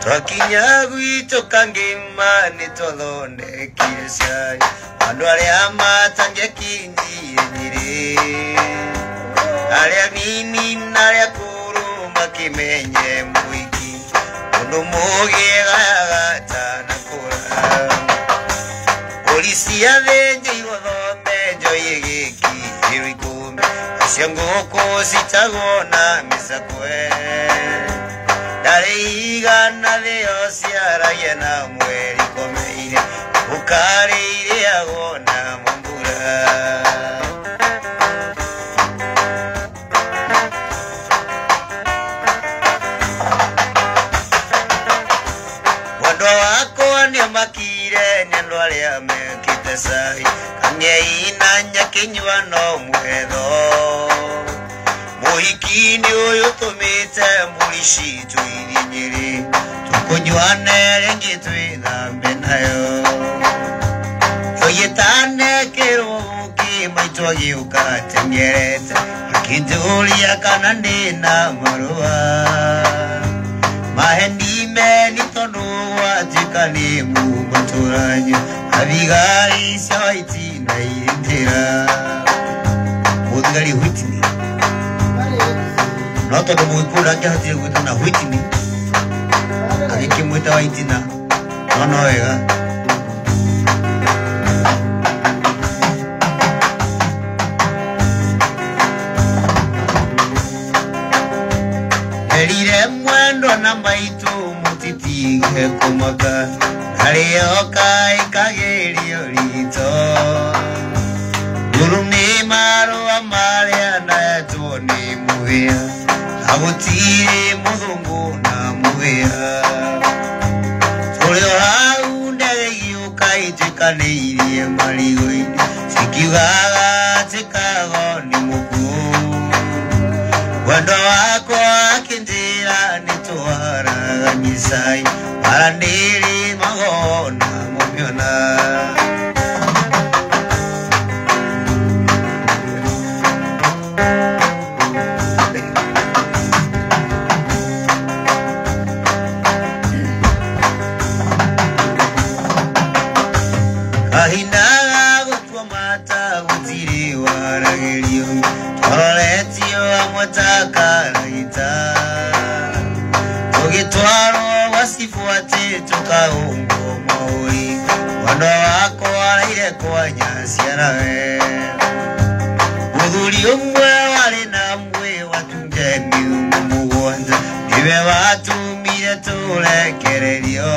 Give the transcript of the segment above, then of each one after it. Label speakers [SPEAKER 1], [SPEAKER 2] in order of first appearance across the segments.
[SPEAKER 1] Twakinya gwitũ Kangima nĩtũthondekire cai andũ arĩa matangia kinyie Nyĩrĩ arĩa nini na arĩa akũrũ makĩmenye mũingĩ ũndũ mũgĩega gatanakũra polisi yathĩnjĩirwo thombenjo igĩki hĩro 10 cia ngũkũ citagwo na mĩcakwe Igana de osiaragia na mweri komeire ukarĩire agona mumbura Wando wako nĩmakire nĩandũ arĩa mekĩte cai Kang'ei na Nyakinyua no mwetho Mũhiki-inĩ ũyũ tũmĩte mũici tũithiĩ Nyĩrĩ tũkũnyuane rĩngĩ twĩthambe nayo tũgĩtanekĩrwo ũũkĩ maitũ agĩũka ateng'erete akĩnjũria kana ndĩna marũa maheni meni tondũ gwatuĩka nĩ matũranyo thigari cia White na irĩtĩra mũthigari Whitney No todo mũgĩkũyũ angĩahotire gwĩtwo na Whitney agĩkĩmwĩta White na no wega Erire mwendwa na maitũ mũtitige kũmaka harĩoka ĩkagĩrio rito Guru nĩ marũa marĩa nayetwo nĩ mũhĩa Agutire mũthũngũ na mũhĩa Tũrĩ o hau ndege igĩũka ĩtwĩkanĩirie marigũ-inĩ cikiugaga atĩ Kago nĩ mũkuũ Wendo wakwa akĩnjĩra nĩtwaraganie cai maranĩrĩ magona mũmĩona Ahinaga gũtua mata gũtirĩ waragĩrio twaroretio amwe ta karagita tũgĩtwarwo gwacibu atĩ tũkahũngwo maũri Wendo wakwa araire kwa Nyaciarawe Mũthuri ũmwe warĩ na mwĩ wa tungeni mũgwanja nĩwe watumire tũrekererio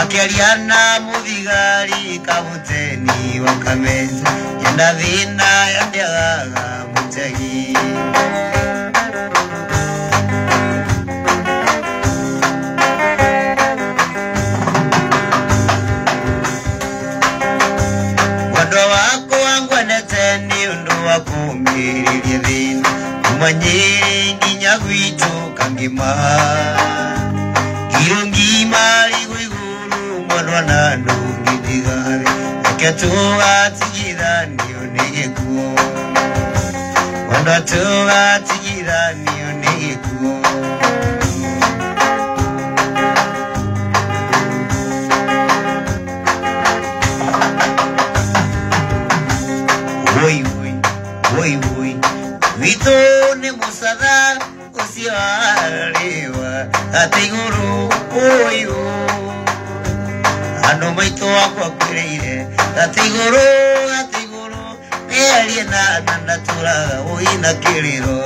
[SPEAKER 1] Akĩaria na mũthigari Kabuteni wa Kamenja Yenda thĩna yandiagaga mũtegi Wendo wakwa ngwenete nĩ ũndũ wa kũũmĩrĩria thĩna kuma Nyĩrĩ nginya gwitũ Kangima Irungi marigũ Mwana na ndungi thigari Reke tũgatigithanio nĩ gĩkuũ Wendo tũgatigithanio nĩ gĩkuũ Woi Witũ nĩ mũcatha ũcio arĩwa atĩ igũrũ Ano maitũ wakwa kwĩrĩire atĩ igũrũ Nĩarie na ndatũraga ũina kĩrĩro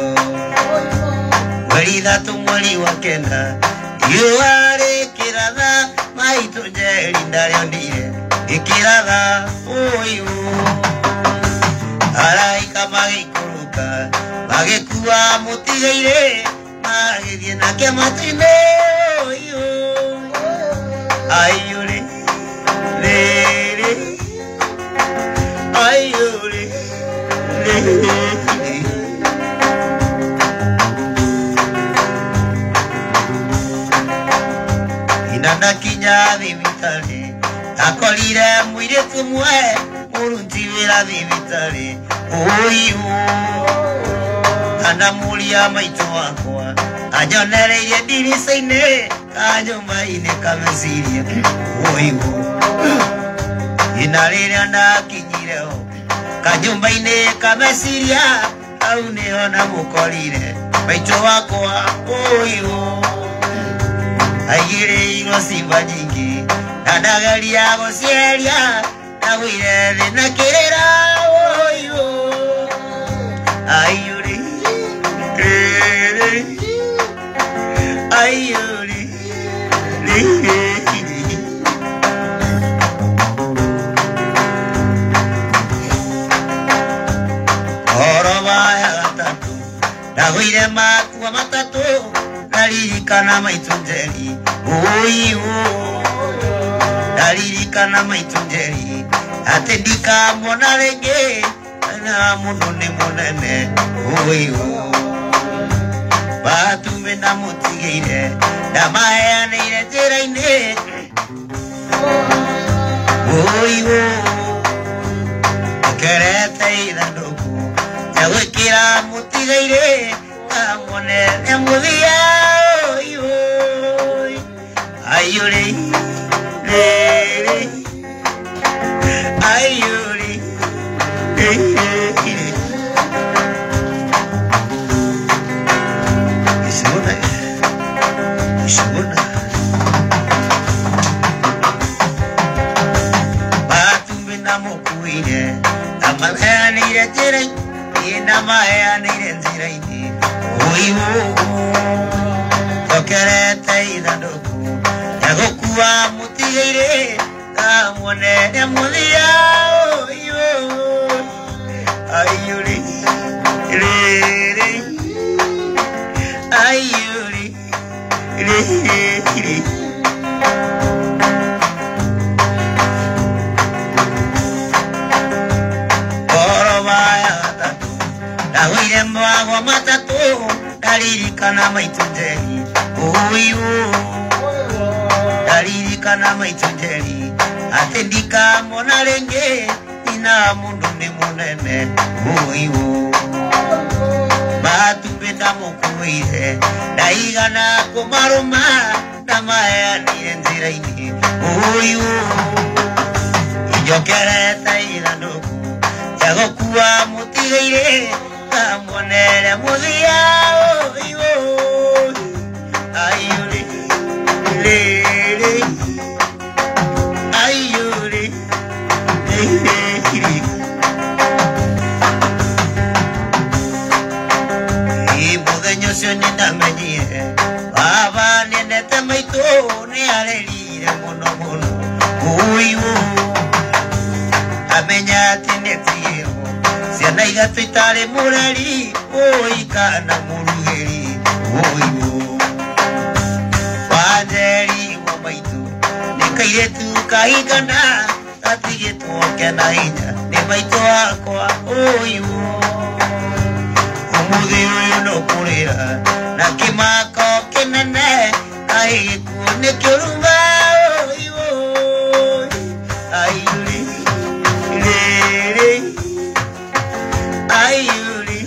[SPEAKER 1] Mweri 3 mweri wa kenda Riũa rĩkĩratha maitũ Njeri ndarĩonire ĩkĩratha Araika magĩikũrũka magĩkua mũtigaire magĩthiĩ nake matu-inĩ Ayure Lere Ayure Lere Inanakinya thibitarĩ akorire mũirĩtu ũmwe mũruti wĩra thibitarĩ Anamulia maitũ wakwa anyonereirie ndirica-inĩ kanyumba ine kamesiria oigo inarira ndakinyireo kanyumba ine kamesiria au niona mukorire maito wakwa oigo aigire iro simba nyingi na ndagaria gocieria ndagwire thina kirira oigo ayuri ayuri orobaya gatatu ndagwire makua matatu ndaririkana maitunjeri oigo ndaririkana maitunjeri ati ndikamona ringi na mundu ni munene oigo batume ndamutigire ndamaheanire njira-ini oigo kerete ithanduku rĩa gwĩkĩra mũtigaire ngamone nĩamuthia oigo ayũrĩ ayũrĩ Shona batumbe namukuire amaheanire njĩra-inĩ namaheanire njĩra-inĩ oigo tokerete ithanduku rĩa gũkua mũtigaire ngamone nĩamuthia oigo ayũrĩ ayũrĩ orobaya gatatu ndagwire magwa matatu ndaririkana maitunjeri oigo ndaririkana maitunjeri ati ndikamona ringi ina mundu ni munene oigo batume ndamukuire ndaigana kumaruma ndamaheanire njĩra-inĩ oigo injokerete ithanduku rĩa gũkua mũtigaire ngamone nĩamuthia oigo ayũrĩ ayũrĩ mũthenya ũcio nĩndamenyire baba nĩendete maitũ nĩarerire mũno mũno oigo amenya atĩ nĩtigĩrwo ciana igatũ itarĩ mũreri kana mũrugĩri oigo wanjeri wa maitũ nĩ kairĩtu kahingana gatigĩtwo kena hinya nĩ maitũ wakwa oigo umuthi uyu no kurira na kimako kinene aigikuo nĩ kĩũruga oigo ayũrĩ ayũrĩ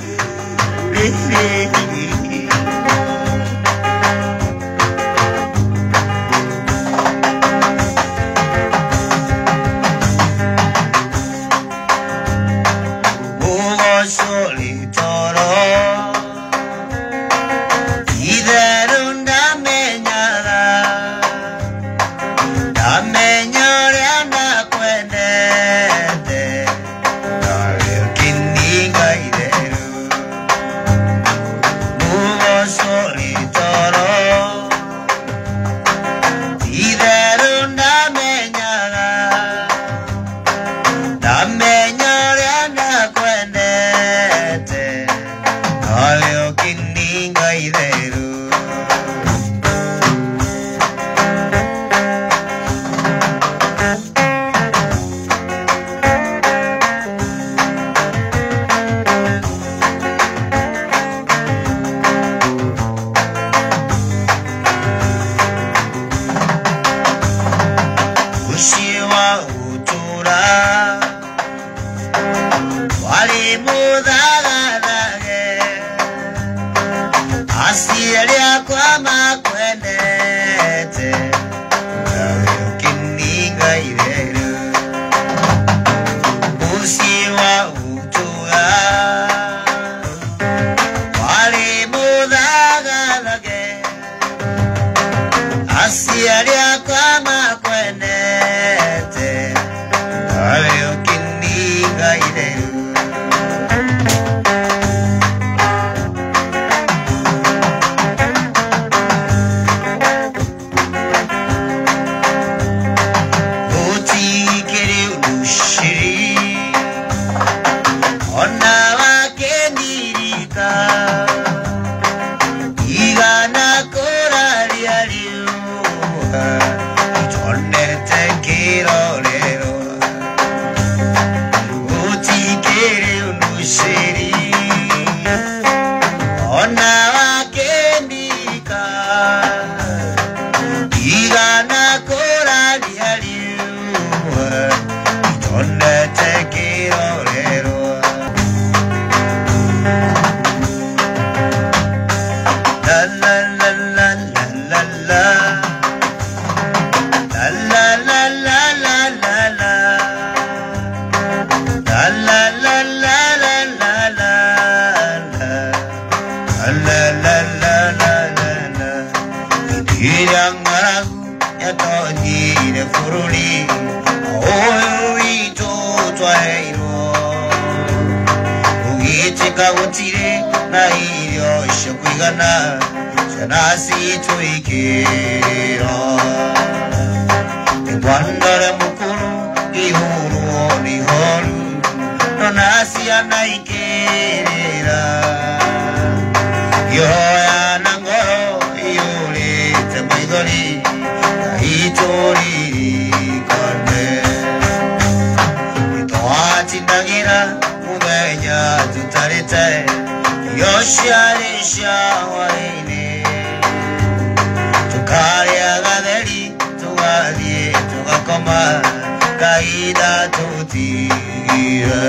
[SPEAKER 1] asilia kwa makwende Asialia kama kwenete Awe ukiniga ideu Utikiri unushiri Ona wake ndirika Igana korali aliuha Itonete kirolero Utikiri unushiri Ona wake ndirika Igana korali aliuha Itonete kirolero La la la la la la la La la la la la la la La la la la la la la La la la la la la Idirang maragu ya tonire furuli Oyo ito twairo Ugichika utire na iyo shokuigana Janasi tuikiro Tengwandare mukuru ihuru oni horu Nonasi anaikerera Yoya nangoro yuri temaidori Kaitori kone Itoachi nagira mubenya tutarite Yoshiarisha waine Tukari agaderi tugadie tugakoma Kaida tutira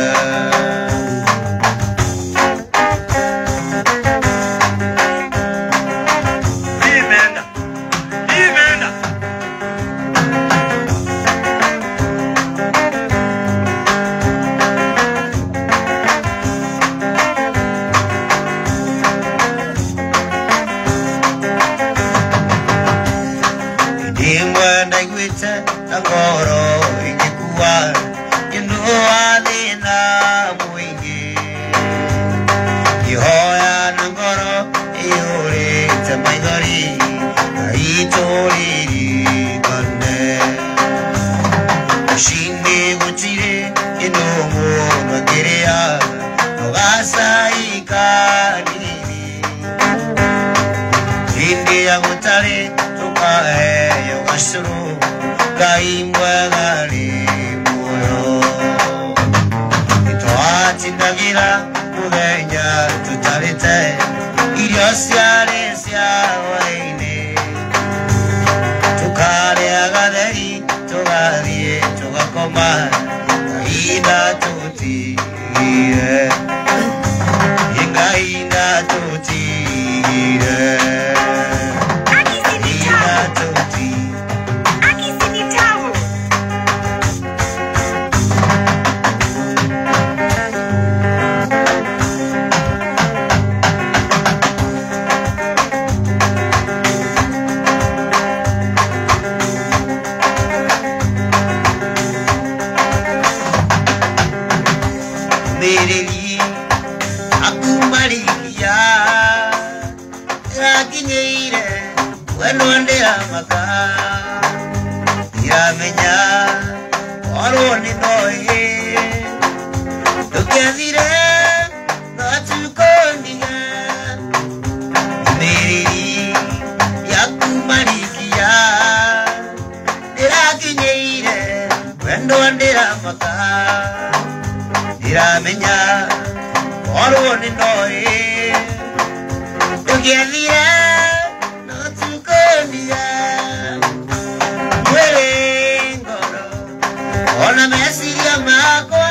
[SPEAKER 1] Nangoro ingekuwa Inua lina mwingi Ihoya nangoro Iuri temaidori Kaitori kone Ushindi uchire Inumu nagirea Nogasa ikanini Hindi ya utare Tukae yogashuru Kaimwagari muyo Itoachi nagira Mudenya tutarite Iriosyare sya waine Tukare agaderi Tugadie tugakoma Kaida tutire Ingaina tutire Kaida tutire Aku marikia Rakinyeire Wenonde amaka Iramenya Waroni noye Tukenzire Natukondiga Miriri Yaku marikia Rakinyeire Wenonde amaka Iramenya Waroni noye Tukenzire Natukondiga Ona mesiria mako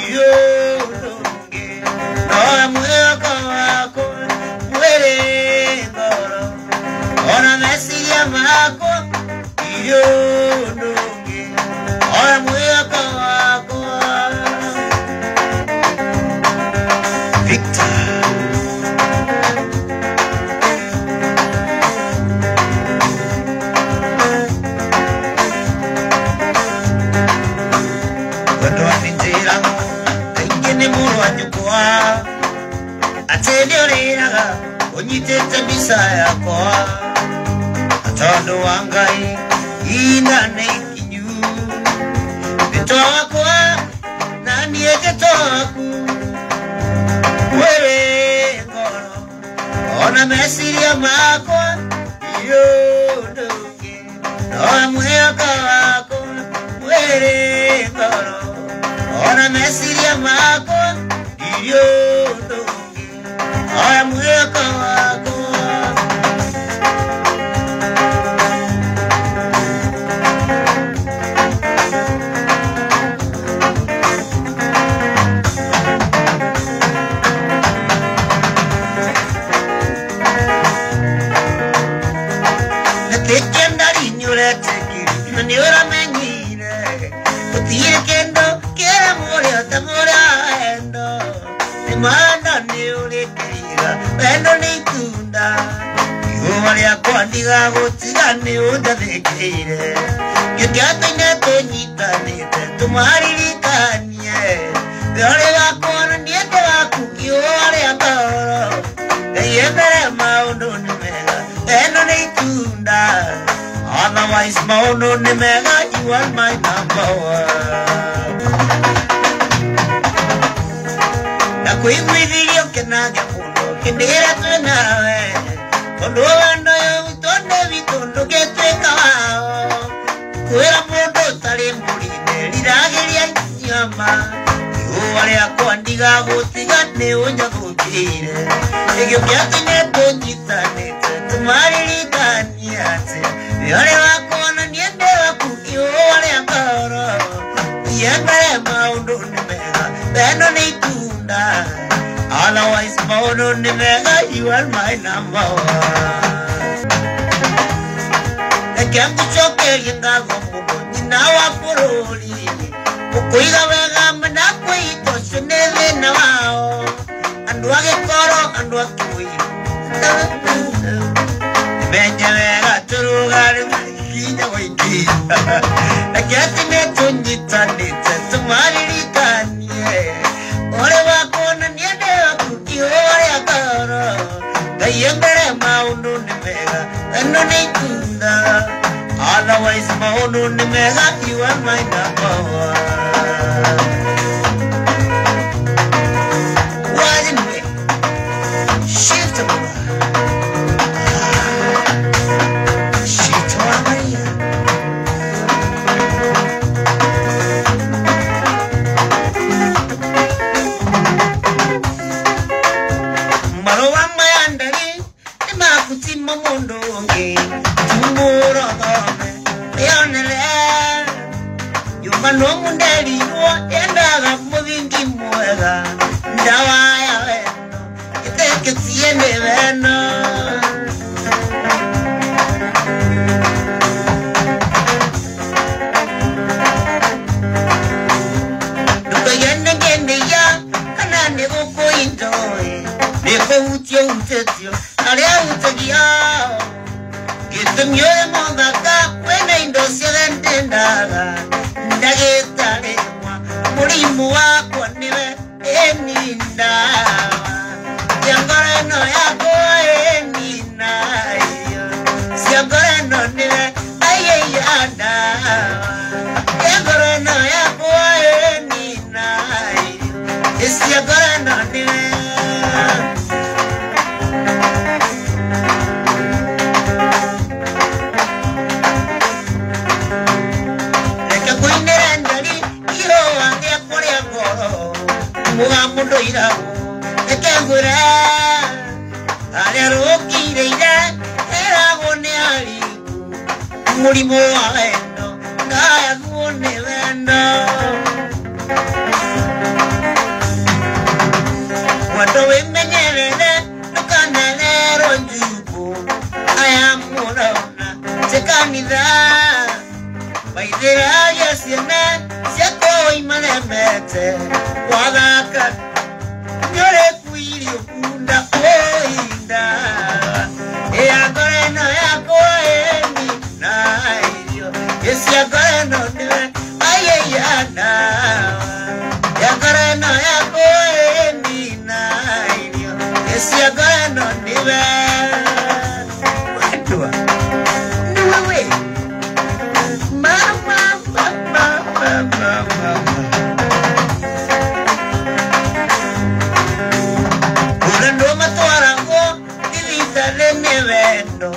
[SPEAKER 1] iyo nunge Noa mweko wako mwere ngoro Ona mesiria mako iyo nunge Noa mweko wako Victor saya kwa atondo wangai ina nekinyu bitoa kwa nani ejetoa ku wele ngoro ona mesiria makwa yo nduge no mweka wako wele ngoro ona mesiria makwa yo nduge no mweka wako Niora menire, potire kendo, kera moria tamoria endo. Ni manda ni ule kira, endo ni tunda. Yo maria kwandiga gotiga ni unda de kire. Yo kata ina tonita ni te tumari likanye. Yore wa kona ni ende wa kuki o maria koro. Yemere maundo ni mega, endo ni tunda. Otherwise, Mono Nimega, you are my number one. Na kui video kenaga mundo, kendera tunawe. Kondo ando yo tonde vitondo ketweka wao. Kuera mundo tale murine, lirageria nyama. Yo wale ako andiga gotiga ne onja gotire. Egyo kyatine tonjita nete, tumari litaniate. Yore wakona niende wakuki wale akoro. Yembere maundo nimega, beno ni tunda. Otherwise maundo nimega, you are my number one. Ekiambu choke yenga gomundo, nina wapuroli. Kukuiga wega mena kuito suneve na wao. Anduage koro, anduage kuiyo. Menjavera turugare maikija waikija. Nakati netunjita nita tumari likanye. Ole wakona niende wakuki ole akaro. Gayembere maundu nimega, eno nikunda. Otherwise maundu nimega, you are my number one. Wajinwe, shift over. No mundeli wo endaga muvingi muega ndawaya weno iteke tiene weno duka yende gende ya kana ne go indoe neko utio utetio alea utegia gitumyo mondaka wena indosia dendaga ndagitare murimu wako niwe eninda yangore no yako enina yangore no niwe ayeyanda yangore no yako enina yangore no niwe mundo ira ekengura alero kireira era gone ali murimo wendo ngaya gone wendo wando wemenyerere tukanelero njubu ayamuna tekanida baidera yasene seko imanemete wadaka nyore kuili okunda oinda eagore no yako eni na iyo esi agore no niwe ayeyana yagore no yako eni na iyo esi agore no niwe wendo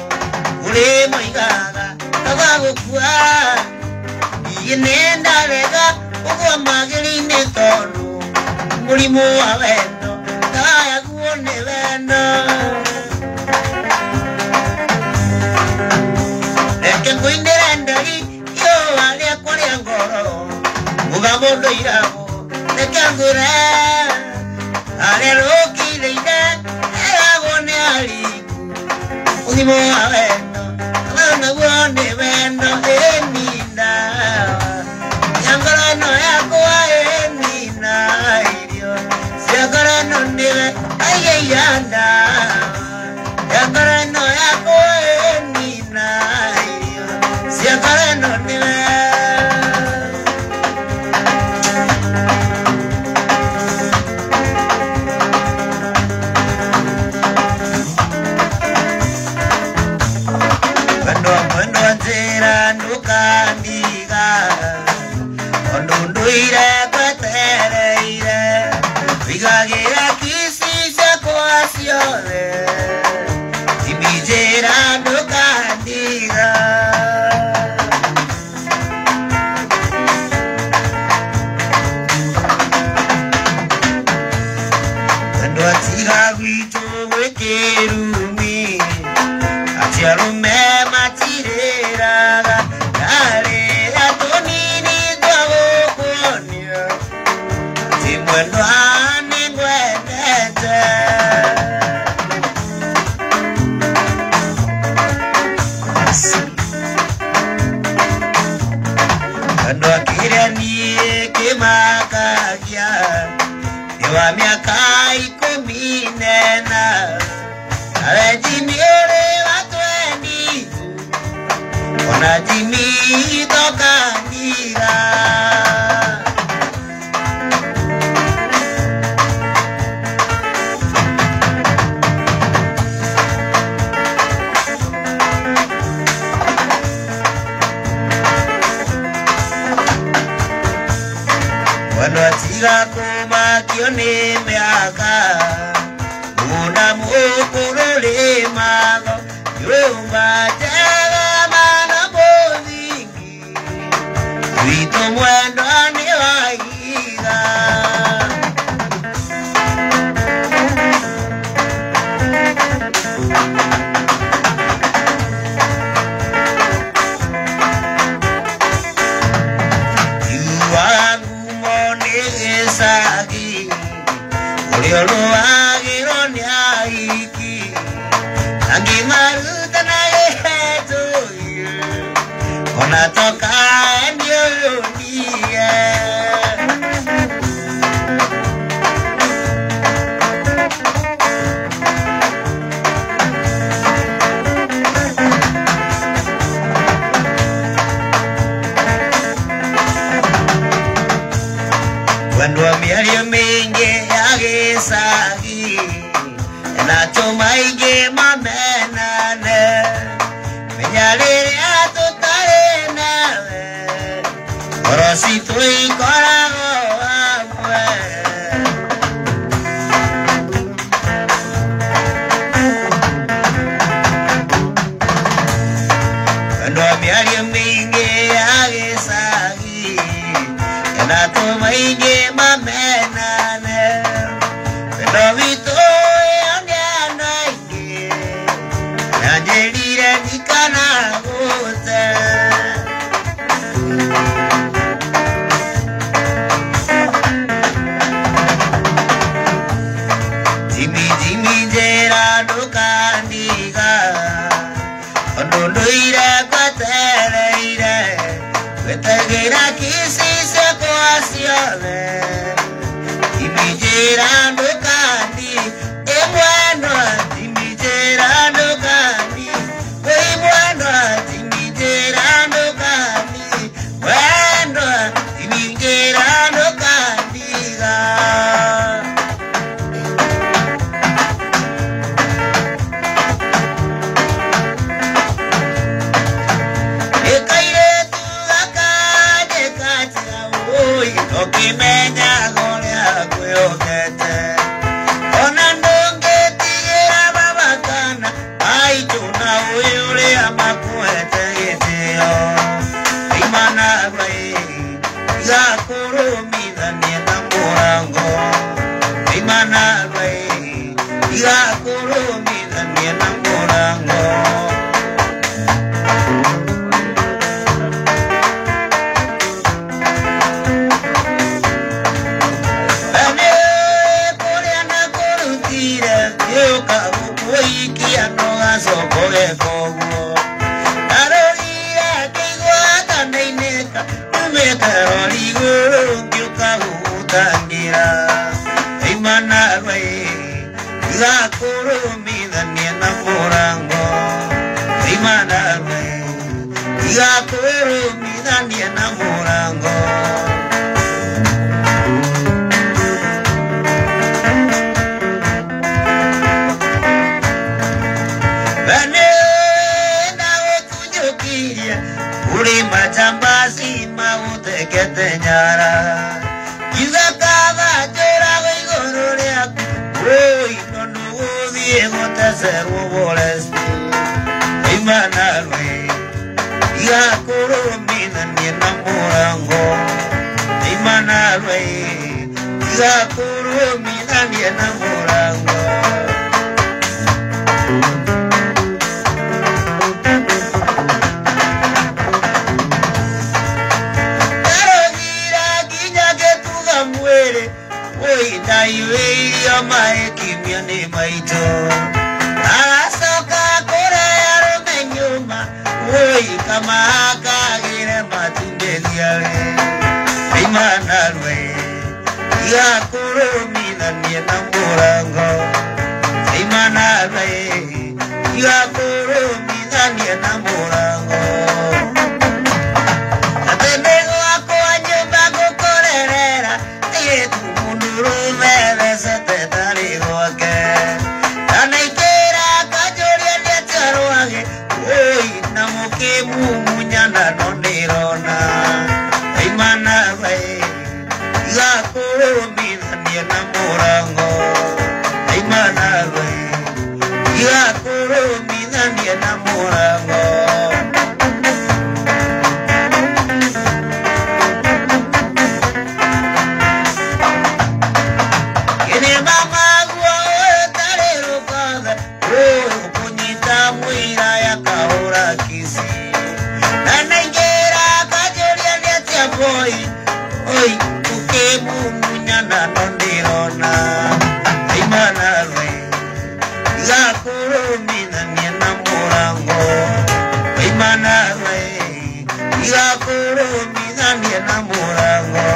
[SPEAKER 1] ule moigaga tabago kwa yinenda lega ugo magiri ne tono mulimo wa wendo taya kuone wendo eke kuinderendari yo ale kore ngoro mugamondo irabo nekangura ale roki leide agone ali unimo wa wendo na kuone wendo eninda yangara no yako enina idio siagara no niwe ayeyanda yangara no yako enina idio siagara no niwe Cuando zera nukandiga ondunduire kwetereire bigagira kisi chakwasione imijera nukandiga cuando atiga vitu wekerumi atiarume matireraga dale atonini gwagokonia timwendo ane ngwendete kando akiranie kimakagia niwa miaka 10 alejimiore watweni onajimi tokanira wanatiga kuma kione miaka una mukuru mago yumba jaga mana bozingi vito mwendo ni waiga yuangu mone sagi uliolo agiro ni aiki Angi maruta na eto onatoka ndio dia Cuando miario mingi agisagi na tomaige mamenane menyalire atutare nawe orosito ikorago amwe Cuando miario mingi agisagi na tomaige mamenane pero vito Angelira ni kanagote Jimi jera dokandiga Ondoira kwatereire Wetegera kisi sekoasione Jimi jera dokandi Emwano Jimi jera dokandi Emwano Jimi jera dokandi Emwano Jimi jera dokandiga Ekaire tu akade katia oi Okimenya golea kuyokete koguo arorira kigwata neineka umekarorigo ngiuka gutangira imana rwe igakurumithania na murango imana rwe igakurumithania na murango uri majambazi mautekete nyara izakava jora igoro ryaku oi nono uthie gutacerwo boresti imana rwe igakurumithania na murango imana rwe igakurumithania na murango Naiweria maekimia ni maito asoka kore arume nyuma oi kama akagire matundeliare imana rwe igakurumithania na murango imana rwe igakurumithania na murango atemego akwa nyumba gukorerera yetu Munyana nondirona imana vai igakurumithania na murango imana vai igakurumithania na murango ene mama gua tarero kada kunyita muira ya kahora kisi boy oi ukemu munyana nondirona imana rwe igakurumithania na murango imana rwe igakurumithania na murango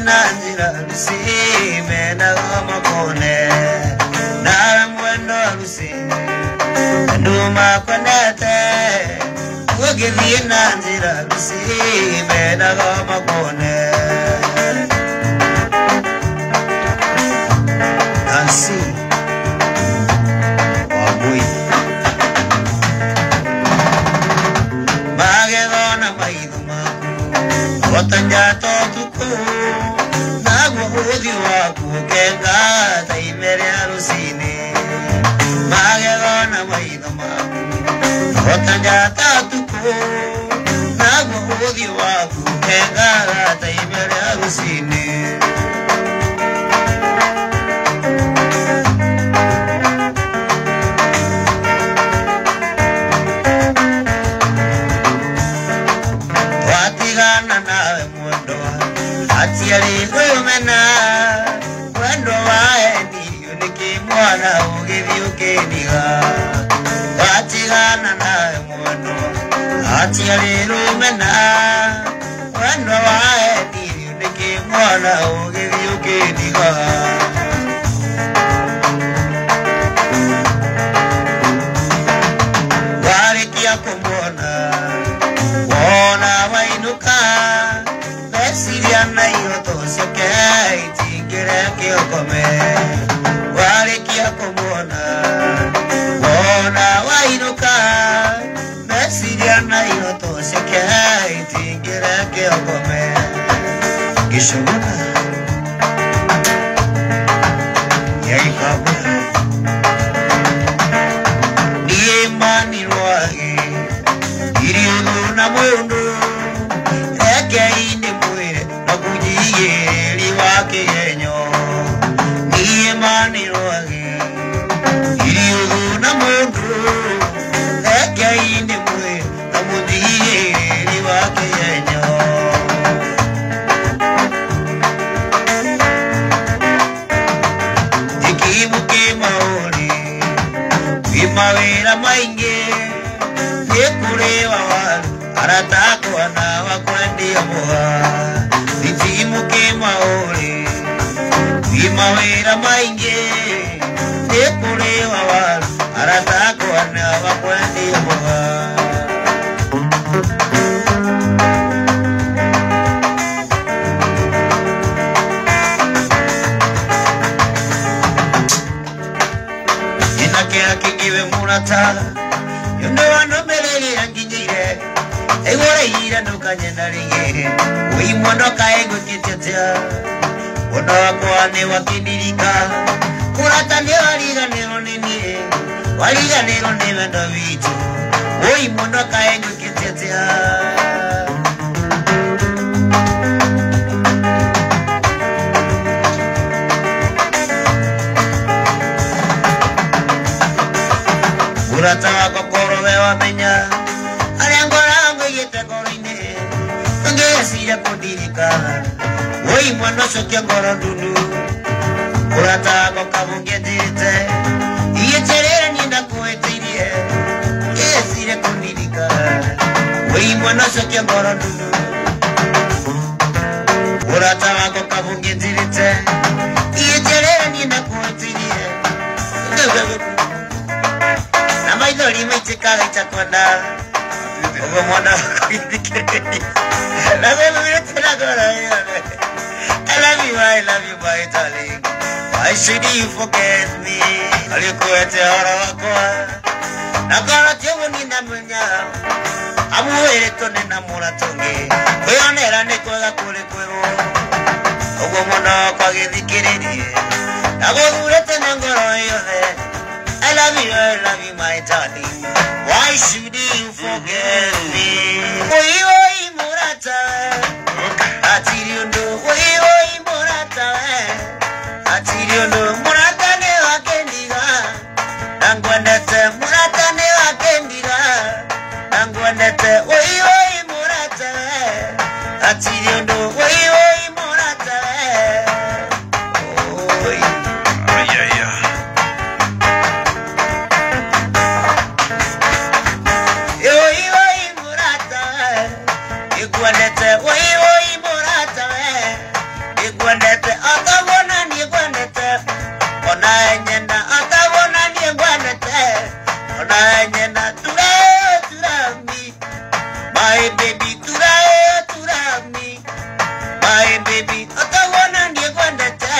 [SPEAKER 1] Nanjira lusi mena makone na mwendo lusi nduma konete wogevi nanjira lusi mena makone Nancy wabui magegona maiduma watanja totuko Udi waku kenga taimere arusine magegona maidoma otanja tatuko nago udi waku kenga taimere arusine watigana nawe mundo atiari kumena wendo waeni uniki mwana ugivyukeniga watigana nawe mundo atiari kumena wendo waeni uniki mwana ugivyukeniga warikia kumona wona wainuka Siriana yoto ke tingere ke okome warikia kumona wona wainuka Siriana yoto ke tingere ke okome Gishona mawira maingi nikurewa waru aratakwa na wakwendia muha thitimu kimauri mawira maingi nikurewa waru aratakwa na wakwendia muha Give murata you know I know melele angijire egore ira no kanyenda ringe we mono kaego kitetea ona kwa ne wakinirika murata ne waliga nero nini waliga nero ne ndo vitu we mono kaego kitetea Murata wako koro wewa menya Ariangorango yete korine Nge yasira kudirika Woi mwano sokia ngoro dunu Murata wako kabunge dirite Iye cherera ninda kuwete irie Nge yasira kudirika Woi mwano sokia ngoro dunu Murata wako kabunge dirite Iye cherera ninda kuwete irie Maidori mechikaga chakona Ogo mwana kuidikireni Love you tena gora I love you my darling Why should you forget me Alikuwete hora wakwa Nakora tiyo nina mwenya Amuwele tone na mura tonge Kuyonera nekwega kule kwego Ogo mwana kwa githikireni Nagodure tena ngoro yone I love you, my darling. Why should you forget me? Oi, Murata. Atiriundo, oi, Murata. Atiriundo, Murata ne wakendiga. Nangwandete, Murata ne wakendiga. Nangwandete, oi, Murata. Atiriundo, oi, Murata. Oi. Oi, Murata, igwanete, atawona ni igwanete, ona nyenda, atawona ni igwanete, ona nyenda, turami, my baby, turami, my baby, atawona ni igwanete,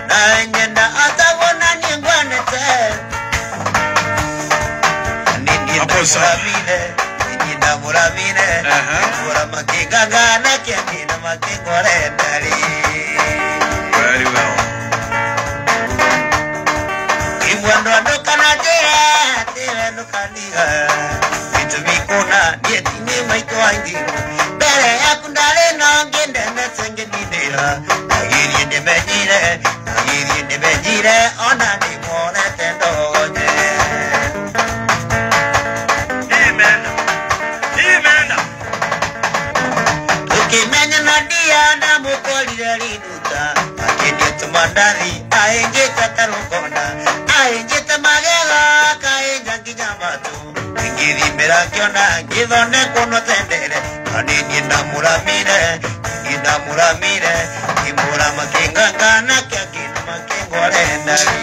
[SPEAKER 1] na nyenda, atawona ni igwanete, nini muramine. Muramine, Muramaki Gagana, Kemina Maki Gorendari. Very well. Imwando Canadea, Tevano Candiga, Vitamicona, Yetini Maikoangi, Bere Akundare, Nangin, and the Sanganidera, Nagiri de Benire, Nagiri de Benire, on a demon and Doge. Diana mukoli riduta akende tumandari aenge tatarukona aenge tamagela kaenja kijamatu ngiri merakiona ngidone kono tendere kanini namuramire imura makinga na kyakina makingore ndari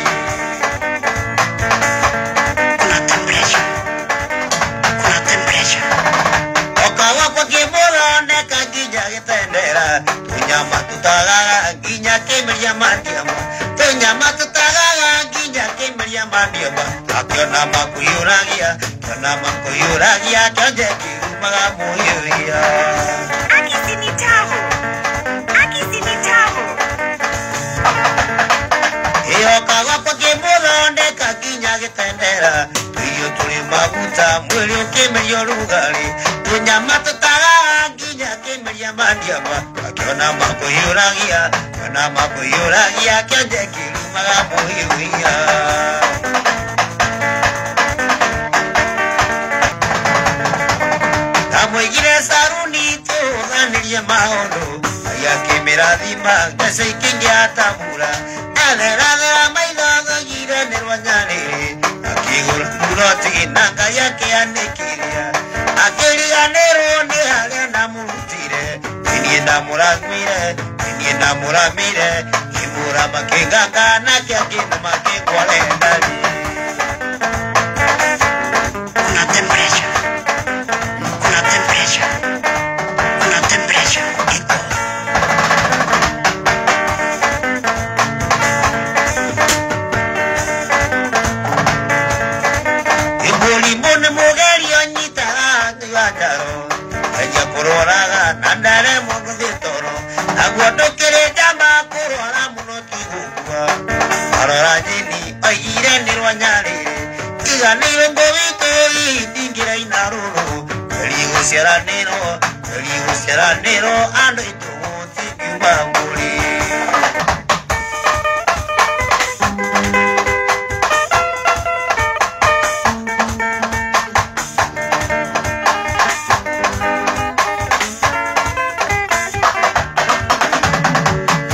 [SPEAKER 1] okawa kwa kimura neka gija getendera tunyama tutagaga ginya kemeria mandiama tunyama tutagaga ginya kemeria mandiama akiona makuyuragia kyoje kirumaga muyuria akisinitaho okawa kwa kimura neka ginya getendera iyo tuli maguta mwili ukemeria rugari tunyama tutagaga ginya kemeria mandiama akiona makuyuragia kyoje kirumaga muyuria Amwigire saruni tuganirie maundu ayakimirathima ngaseikingia tamura atherathera maitho thogire nĩ rwanyarĩrĩ akĩgũra Muroti nanga yake anekiria Akiria nero ni halia na mutire Nienda muramire Nienda muramire Kimura makenganga na kiakina makengwa lendari Kuna temperature Kuna temperature Kuna temperature Iko Limone mogeri onyita yajaro Eja kororaga nandare mono de toro Aguado kere jama korora mono kigukwa Arora jini ayire nirwanyare Iga nirongo vito dingira inaroro Eligo sierra nero Ando ito tikiwa mburi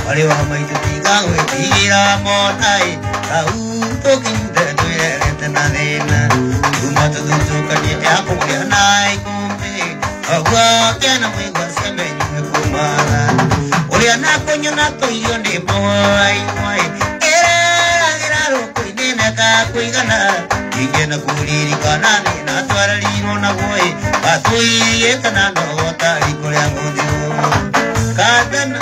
[SPEAKER 1] Wale wa maitu tigawe tigira monai Kauto kinda tuire retana dena Tumata dutuka ni yako ya nai kumbe Agua kena mwigwa seme nye kumara Ule anako nyonako yonde mwai mwai Era giraro kuinena ka kuigana Igena kuliri kanane na tuara lino na goe Patui yetana no otari kore amudio Kadana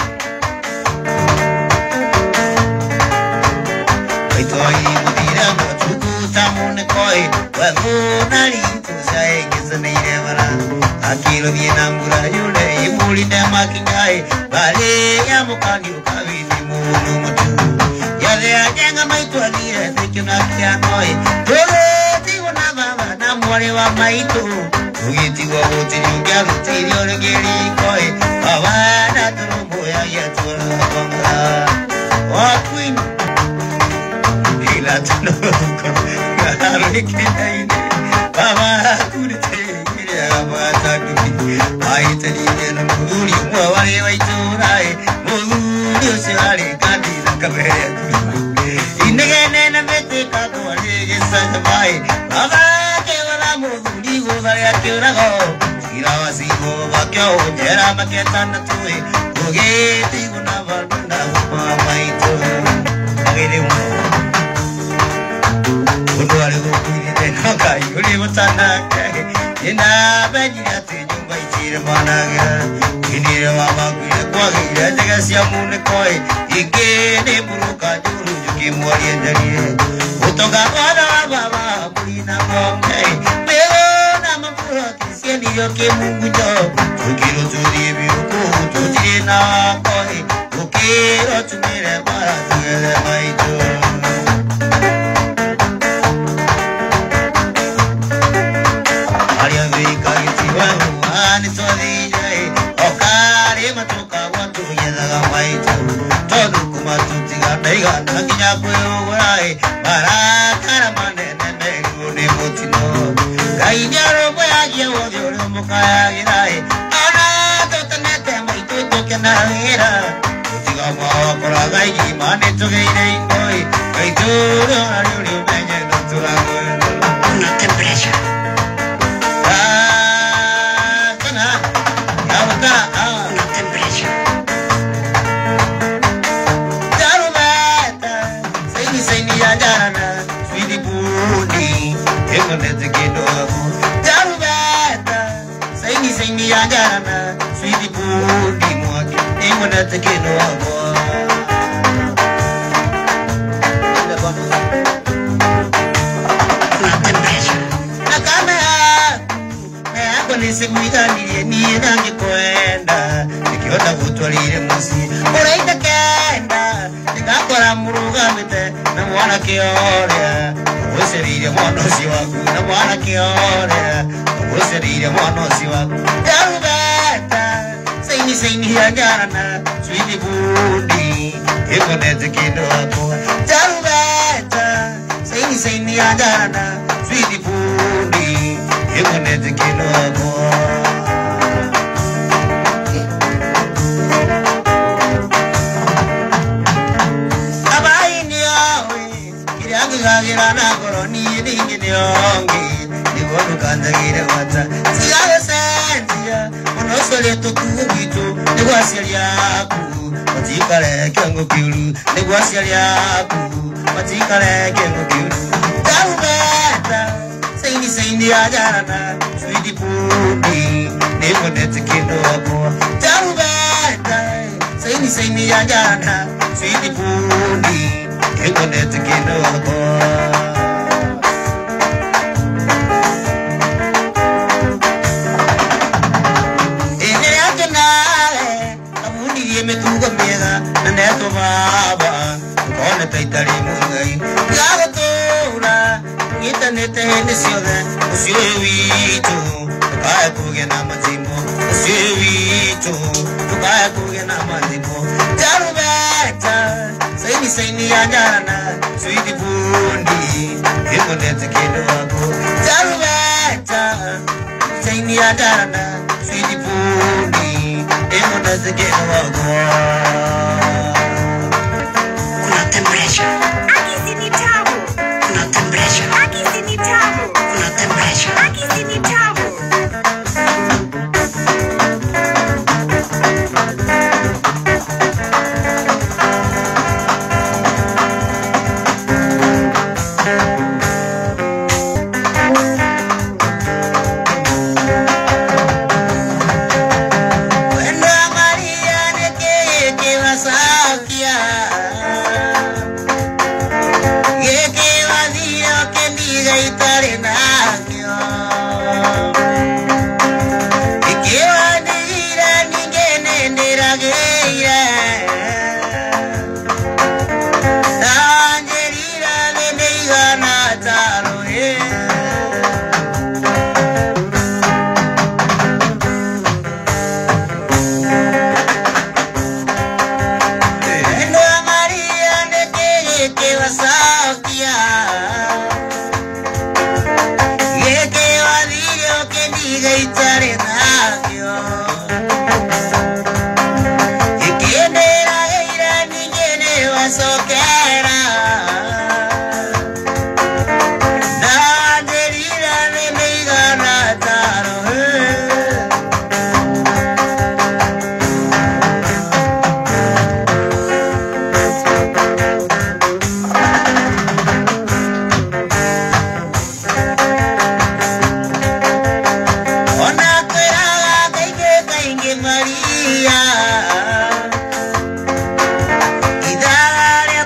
[SPEAKER 1] Toi mudira mochuku tamune koi Waguna lintu saengeza neirevara Akilo vienambura yule imuli tema kingai Bale ya mukani ukavini mulu mutu Yale ajenga maitu alire tekina kia noi Tole tigo na baba na mwale wa maitu Ugiti wa uti nyugia rutiri oregeri koi Baba turumo ya yetu konga Wakwini La tano Gahari kinaine Baba kurite Baba duki Aitani nena muri Mwawari waiturai Mwuri usiwari kandi na kabere Inege nena mete kako Alege sanjamai Baba kewala mwuri Gozari akiurago Sirawa sigo wakyo Jera maketana tui Ugeti guna valunda Mama itu Agede uno Unwari gukirite naka yuri mutanaka Ina bajira tujumba ichire managa Inire wamakwire kwagira Jaga siamune koi Ikene buruka juru juki mwari endarie Utoka wada baba Mulina mwamkai Mego na mapuro Kisieni yoke mungu jo Tukiro turibi uku Tutire na koi Ukiro tumire mara Tugele maito Ani todi jai okare matoka watu yedaga maitu todo kumatu tiga naiga naginya kweorai barakara manene negune mutino gaijaro boyaje odio mukaya girai ana totanete maitu tokena hira tiga ma kora gaiji mane togeire ingoi maitu ari menye naturago una temperature Una temperature Darubata Saini yajarana Swidi budi Ekonete kidogo Darubata Saini yajarana Swidi budi mwaki Ekonete kidogo Una temperature Nakamea Meako nisikuita niye nange kwenda Nikiota kutwalire musi Uraita kenda Nikakora murugamite Na mwana kiorea Userire mwanosi waku Na mwana kiorea Userire mwanosi waku Darubeta Saini yajarana Swidi budi Ekonete kidogo Darubeta Saini yajarana Swidi budi Ekonete kidogo Abai ni awe Kiriangi gagira na koroni Ningine nyongi Niwono kanda gire wata Sigayo sentia Ono sole to kubitu Nigwasi yaku Matikale kengo kiulu Nigwasi yaku Matikale kengo kiulu Tarubeta Saini ajarana Sweetie Pudi Niwo nete kino wako Tarubeta Saini ajarana Sweetie Pudi Niwo nete kino wako me tuga mega neto baba kone taitari mungai yago tora ngita nete hene sioda usiwitu kaya kuge na mazimo usiwitu kaya kuge na mazimo jarubeta saini ajarana sweetie Pudi iko nete kino wako jarubeta saini ajarana sweetie Pudi iko nete kino wako
[SPEAKER 2] kuna temperature aki sini tabu kuna temperature aki sini tabu kuna temperature aki sini tabu
[SPEAKER 1] Maria, idare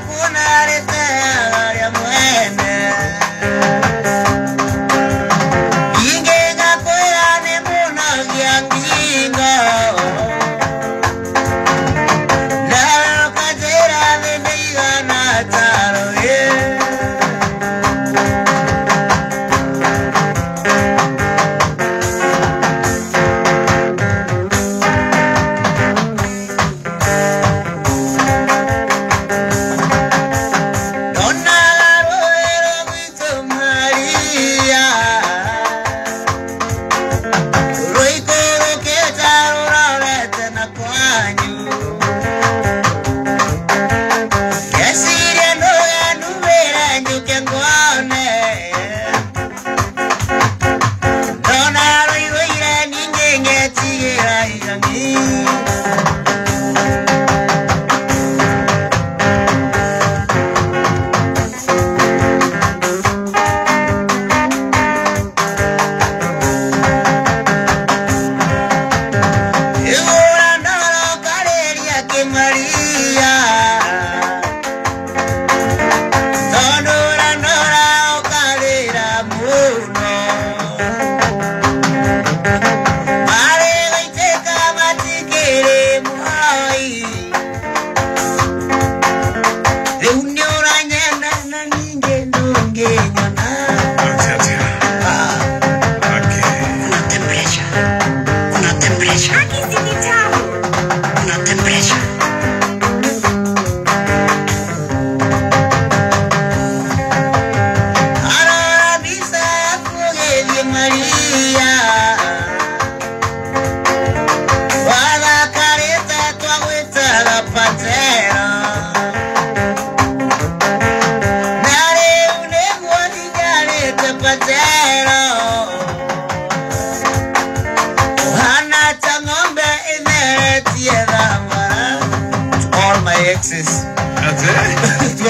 [SPEAKER 1] To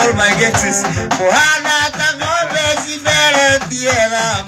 [SPEAKER 1] all my guests, Mohana Tangome Sibere Tierra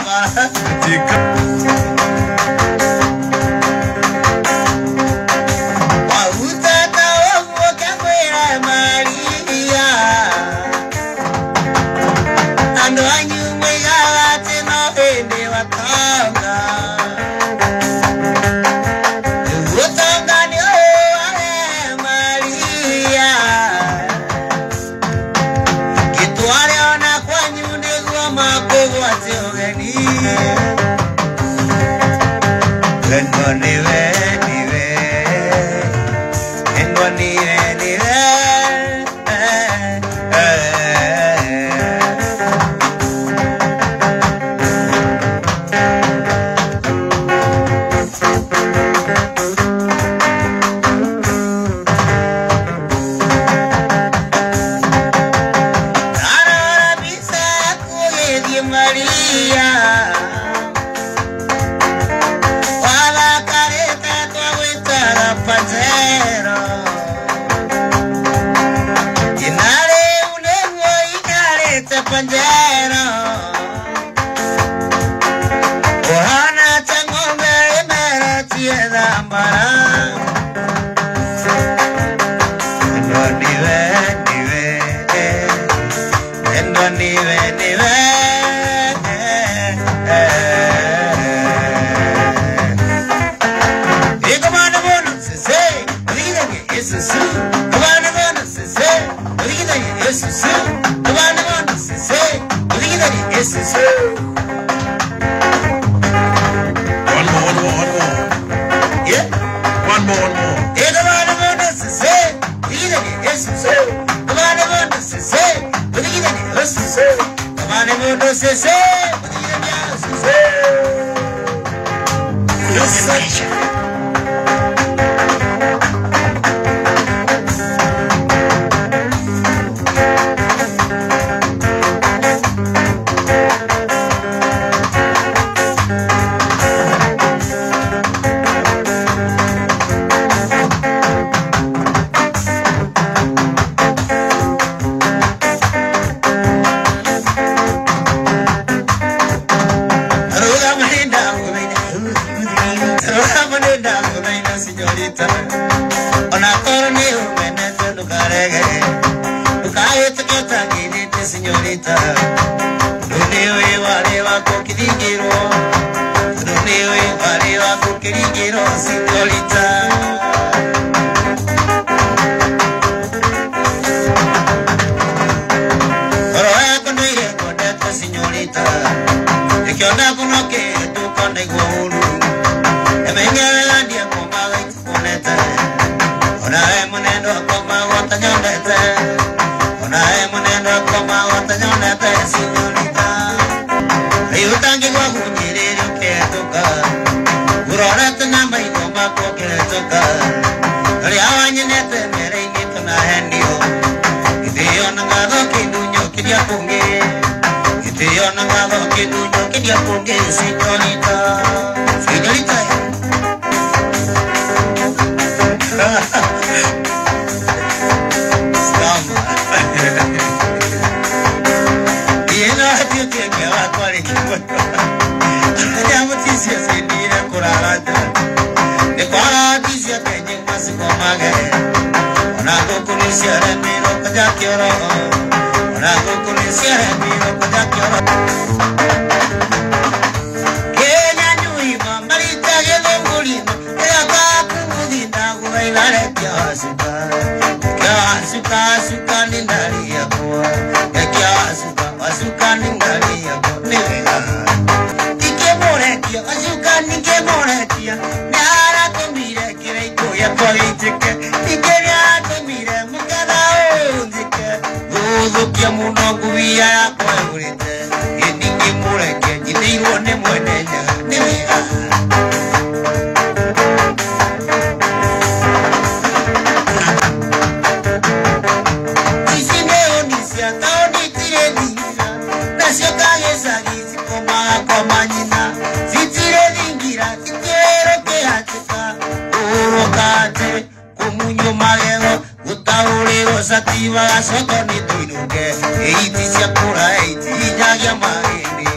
[SPEAKER 1] sativa soto ni tuinuke eiti siakura eiti nyagia maini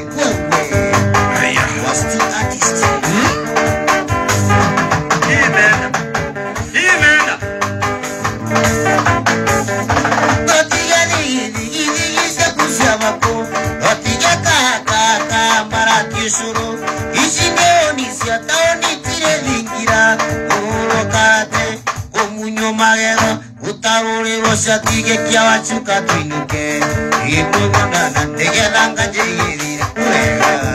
[SPEAKER 1] was the artist
[SPEAKER 3] Amen.
[SPEAKER 1] Notiga ni sakusia mako notiga kaka marati suru isineo sia taoni tire lingira urokate omunyo magego utarore rosa tige kia wachuka tuinuke ibona na ndege langa jeiri kuega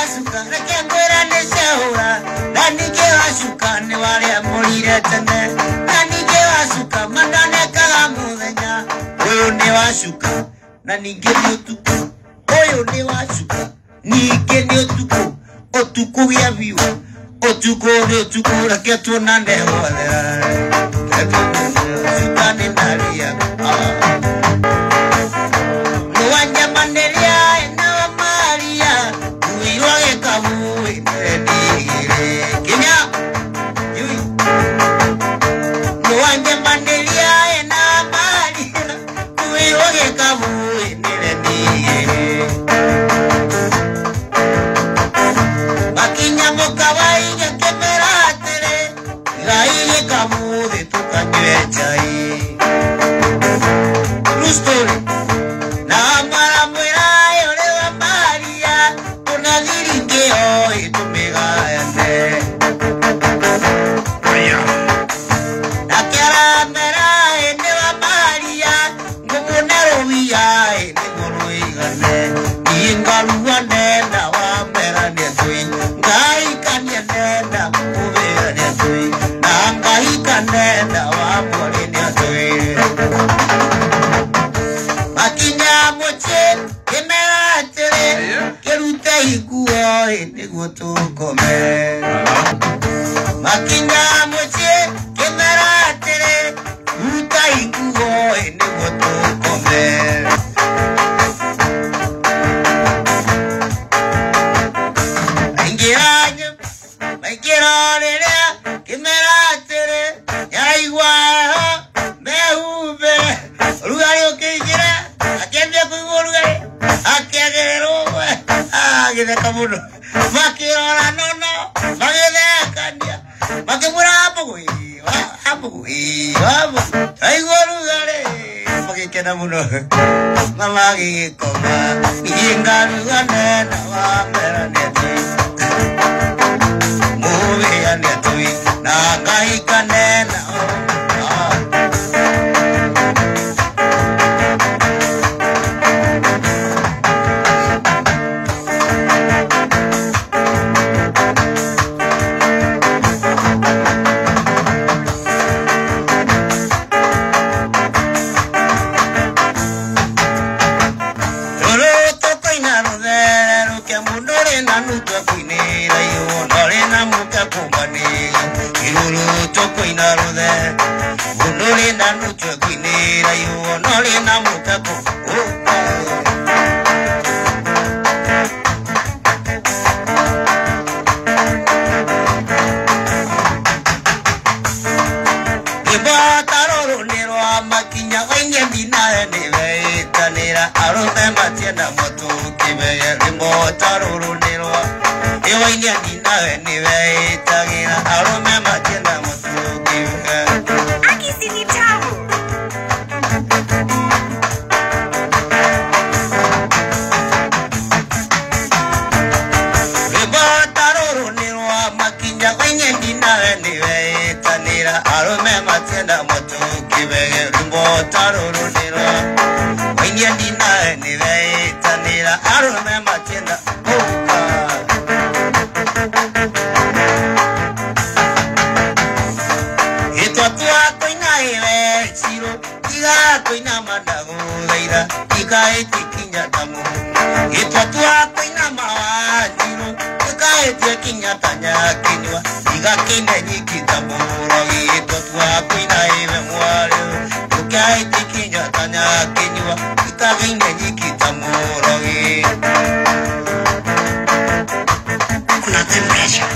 [SPEAKER 1] asuka reke ngora ne shaura nanike asuka ne wale amorire tene nanike asuka mandane kala muthenya oyo ne wasuka na ninge ni utuku oyo ne wasuka ninge ni utuku otuku ya biu otuku reke tunane wale suka ne naria Luanya mandelia na Maria uiroge kabu ndigire kinya yui Luanya mandelia na Maria uiroge kabu ndigire Makinya mokawai kemeratere gai kabu de tukanywe chai True story Na mara muera yore wa Maria Tunadhiringe hoy tumegayane Na kiara mera ene wa Maria Ngumunero via ene muruigane Ingaluwa nena wa mera netui Ngaika nena muvera netui Na ngaika nena wa mwari netui Makinya moche kemeratere kerute ikuo enigo tukome Makinya moche kemeratere uta ikuo enigo tukome Ingirane kemeratere yaigwa meube Rugario kejira akende kuivorugare akegerero agede kamuno makirora nono magede kania makimura hapo aigorugare makikena muno mama gikoma ingarugane na wamera neti muve ya neti na kahikane na
[SPEAKER 2] Kuna temperature.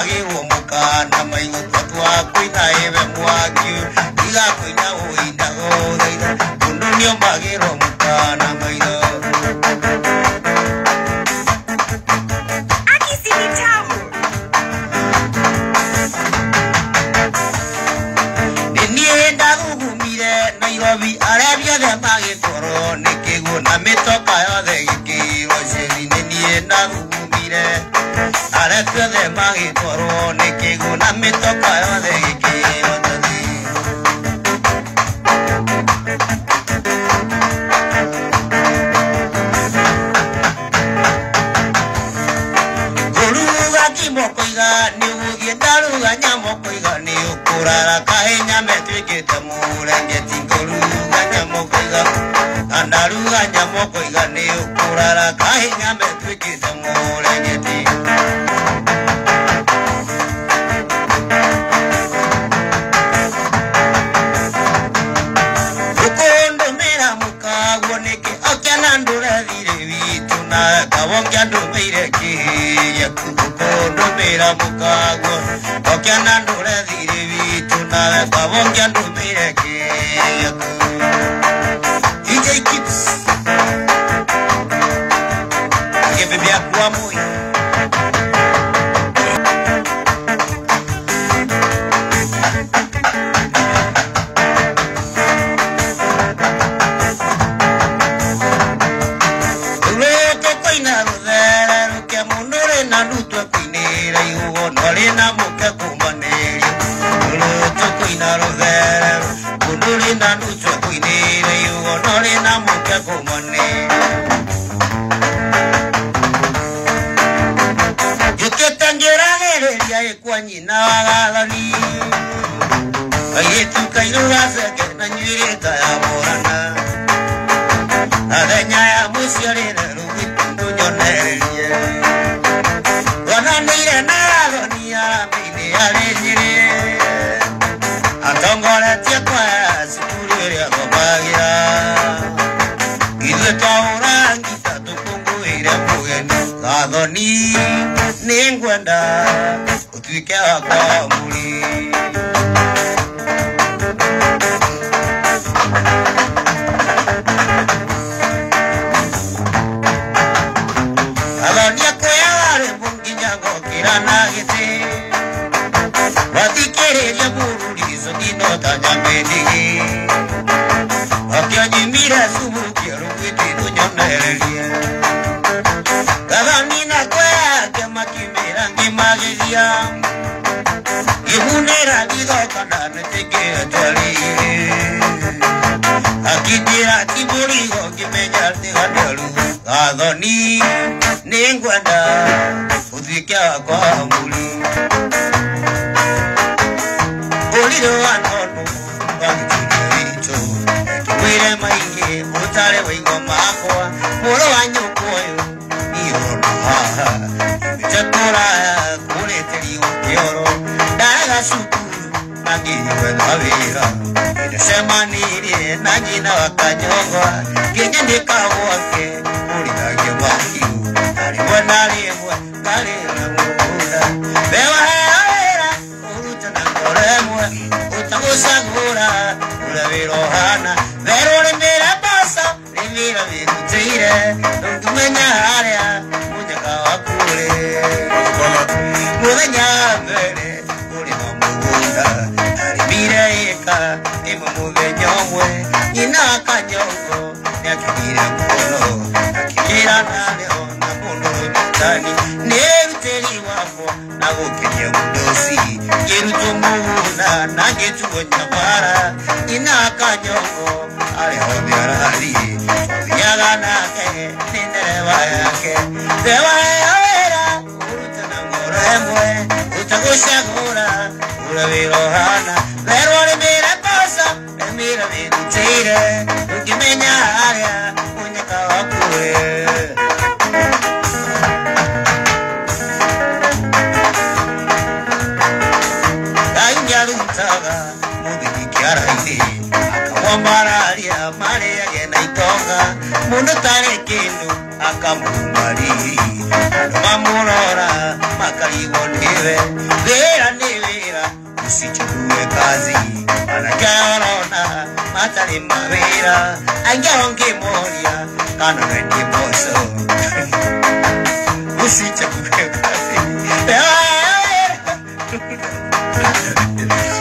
[SPEAKER 1] magirwo mukana maigo twatwa kwina ebe mwaki iga kwina uinda gothaitha mundu nio magirwo mukana maigo Nairobi arabia de magi koro nikego na metoka yothe gikiro ceri nie na gumire arabia de magi koro nikego na metoka yothe gikiro tadi Goruga kimokoiga ni ugie daruga nyamokoiga ni ukurara kahenya metwikite murengeti Andaruga nyamokoiga ni ukurara kahinya metwikite murengeti Ukondo mera mukagwo niki okiana ndure thire witu na kawongya ndumeire kihiya Ukondo mera mukagwo okiana ndure thire witu na kawongya ndumeire kihiya DJ Kips Give me a guamui Ruto koina rudera Ruke munure na ruto koinera Iugo nore na muke kumaneri Ruto koina rudera Munure na ruto koinera Iugo nore na muke kumaneri Kwanyina wagalani Ayetu kairugaza kena nyirita ya morana Adenya ya musiarina rugitu nyonerie Wananire naragoni ya mine ya lejire Atongore tia kwa sikuri ya gobagira Idwe taura ngita tukungu ire mugeni Kadoni ningwenda Utwike wakwa muri Alonia kwea wale mungi nyango kirana giti Watikere ya bururizo dino tanyamedigi Wakya jimira subu kia rungwiti dunyonerelia Alonina kwea kema kimira ngimagiria Imunera dido kanane teke atali Akidira kiburigo kimenyarte gandalu Adoni ningwanda Uthika kwa muli Uliro anono Wakitiricho Kiwire mainge Utare wengo makwa Muro wanyokoyo Iona Michakura Kuleteri ukioro Daga shukuru Nangiriwe kawira Ineshemaniri Nangina wakanyongwa Kinyandika wake Ulinage wakiu Nariwe nariwe Kalira mukunda Bewa hea Uruta nangoremwe Utamusagura Uravirohana Vero rimira basa Rimira virutire Nungumenya haria Munyaka wakure Munyanya mbere Urima mugunda Narimire eka Ima muvenyomwe Ina kanyongo Nyakimire mkono Nakimira naleo Na mundu nitani Neruteri wako Nagukenye mudosi Yeruto muhuna Nagetuwe nyamara Ina kanyongo Aleho biarari Yaga nake Ninderewa yake Dewa yawera Uruta nangoremwe Utagushagura Uravirohana Vero rimira posa Rimira virutire Ukimenya haria Munyaka wakure Kainjarutaga Mubiki kiaraini Akawambararia Maria gena itonga Mundu tare kindu Akamumari Mamurora Makarigo ni wewe vera ni vera usichukue kazi anajaona matari mavera angeonge moria kana wendi moso usichukue kazi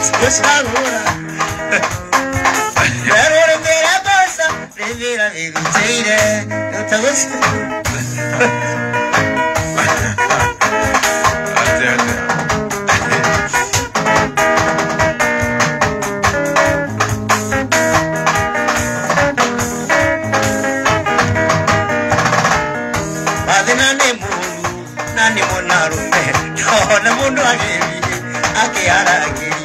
[SPEAKER 1] Skusagura Pero mera cosa Rivera mi vicine Non te gusta Vade nane monarume No mundu ageri Ake arageri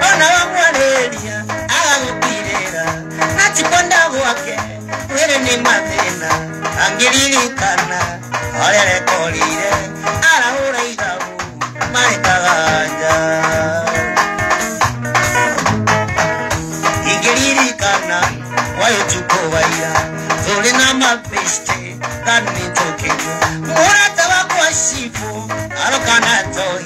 [SPEAKER 1] Ona wamwareria agagukirira nachikonda gwake were ni mathina angiririkana aria rekorire arahura ithabu marekaganja ingiririkana wayotuko waira turi na mapiste thani tokiru murata wakwa shifu arokana toi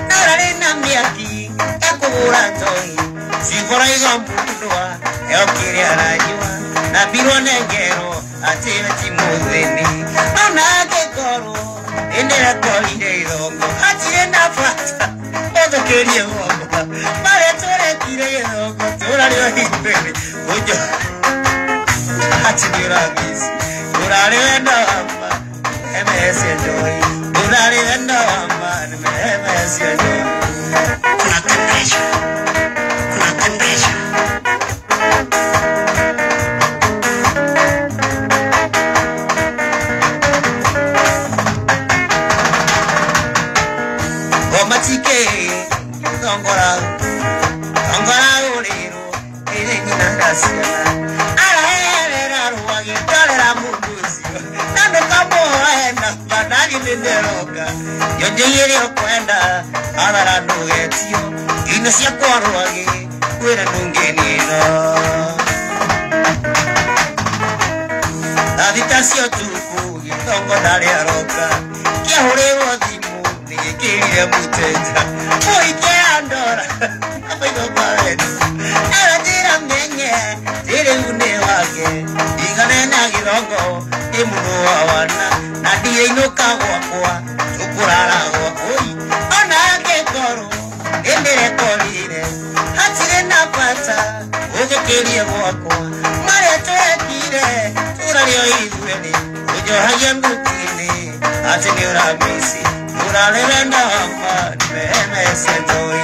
[SPEAKER 1] narare na miaki ekubura toi sifora igambundwa eokire arajua na biro nengero atire timuthini onake koro endera kolire irongo atire na fata odokerie gongo mare tore kire irongo torario hipere ojo atire rabisi urare wenda amba MS joy urare wenda amba MS joy
[SPEAKER 2] kuna temperature
[SPEAKER 1] Matike Tongora Urero Irina Dasia Ara Ruagi Tolera Mundusi Nando Kamo Ena Banani Nenderoka Yonjiri Okwenda Ara Nugetio Inasia Kwaruagi Kwera Nungenino Habitasio Tuku Tongo Daria Roka Kia Urero Dimu Nigeria Muteta Oike Andora Apigo Paredo Era tira menye Tire une wake Igane na girongo Imunu wawana Nadie inoka wakwa Tukurara wakoi Ona ake koro Endere kolire Hatire na pata Oge kirie wakwa Mare toe kire Turario izueli Ujo hayamdukini Atini urabisi Urale vendo amba, me siento hoy.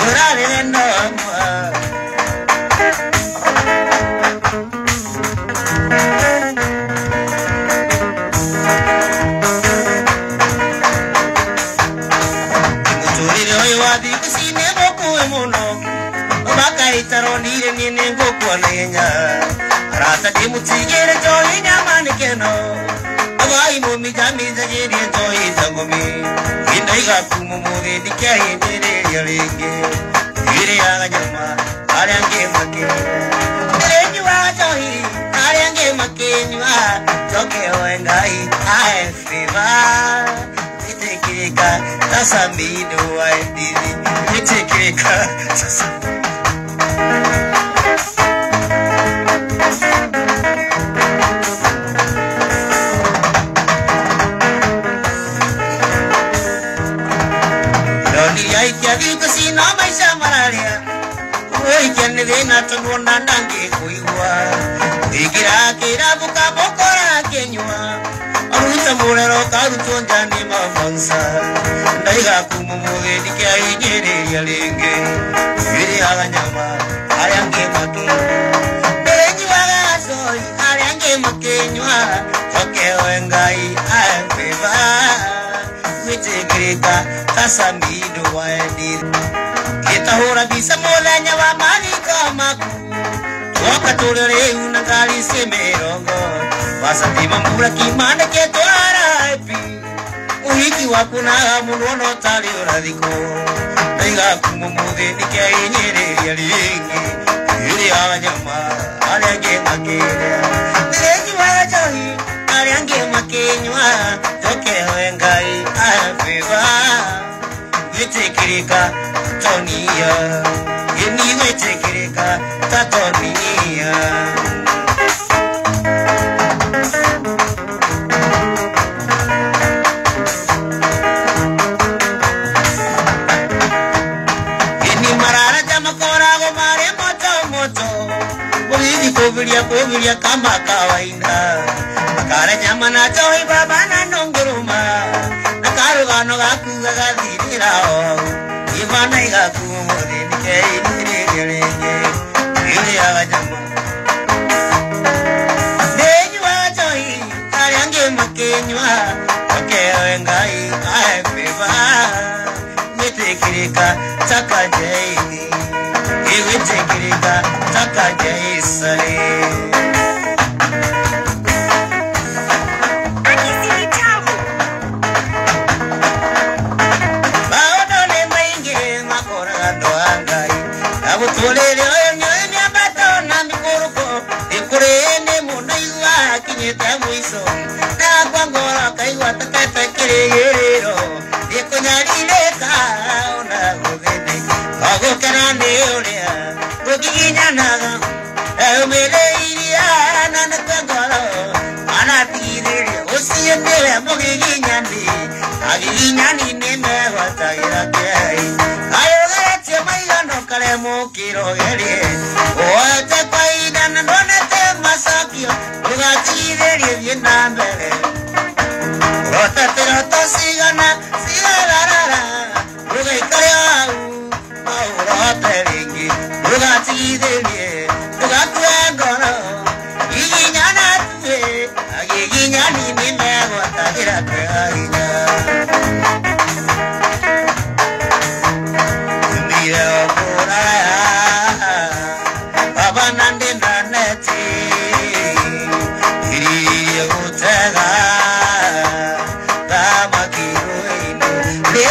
[SPEAKER 1] Urale vendo amba. Muturi hoy wadi kusine boku emono. Obaka itaro nire nine boku anenya. Rata di mutigere joy nyamani keno. Abai mumi jami zagiri joy tangomi. Indaiga kumumure dikai nere yaringe ire aganyama ariange makenya enywa johi ariange makenya toke oengai aefiva itekeka tasamido aidini itekeka Because no my Samaria. We can live not to go Nandangi, we were. Ikira, Kirabuka, Bokora, Kenua. Aruta Morero, Karuton, Janima, Monsa. Naiga Kumu, the Kay, Yalinge. Viri Alanyama, Ariange Maki. Then you are so, Ariange Makenua. Tokyo and Gai, I am favor. Greta Kasamido Wadi Kita hora bisa molanya wa malika maku Wakatore unakali semerongo Wasati mamura kimana keto araipi Uhiki wakuna munono tali uradiko Naiga kumumude nike inyere yalingi Yuri awanyama aliange makenya Nirengi wajahi aliange makenywa Toke hoengai afiva Iwetekirika Tonia Iwetekirika Tatonia Ini marara jamakora gomare moto Kubilia kama kawaida Makara nyama na joy baba na nonguruma Nakarugano gaku gagathirira Ivana igaku muthindike inirege Yuri aganyama Nenywa joy Ariange makenywa Okeo ngai aefeva Iwetekirika takajeini Iwetekirika takajeisale Baodone mainge makora doangai Abutulele oyonyoeni abatona mikuruko Ikurene munaiwa kinyete mwiso Na kwangora kaiwa takata kireyero Ikunyalileka ona guvene Agukana neolea Ukiginya naga Eumeleiria nana kwangora Anatiriria Usiendele mugiginya ni Agiginya ni neme watagira kiai Ayogatia maigano kare mukirogeri Oete kwaida na ndonete masakio Ugatiriria viena mbele Rotatero tosigana sigararara Ugaikare au Mauroteringi Ugatiriria Ugakuengoro Iginyana tue Agiginyani nime watagira kiai Nande naneti iri utega dama kiroino le